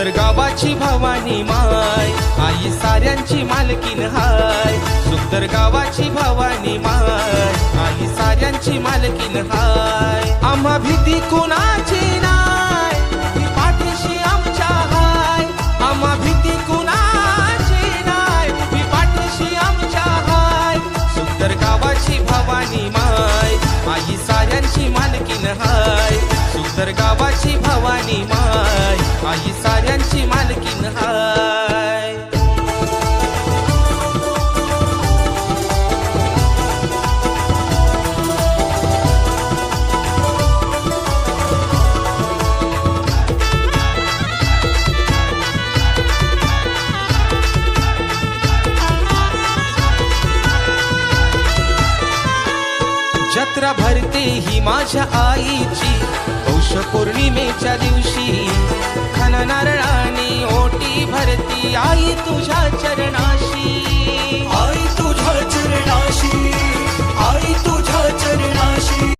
सुंदर गावाची भवानी माय, आई साऱ्यांची मालकीन हाय. सुंदर गावाची भवानी माय, आई साऱ्यांची मालकीन हाय. आम्हा भीती कुणाची नाय, पाठीशी आमच्या हाय. आम्हा भीती कुणाची नाय, पाठीशी आमच्या हाय. सुंदर गावाची भवानी माय, आई साऱ्यांची मालकीन हाय. सुंदर गावाची भवानी माय, आई साऱ्यांची मालकीन हाय. जत्रा भरते ही माझ्या आईची, पौष पौर्णिमेच्या दिवशी. खण नारळाने ओटी भरती आई तुझ्या चरणाशी.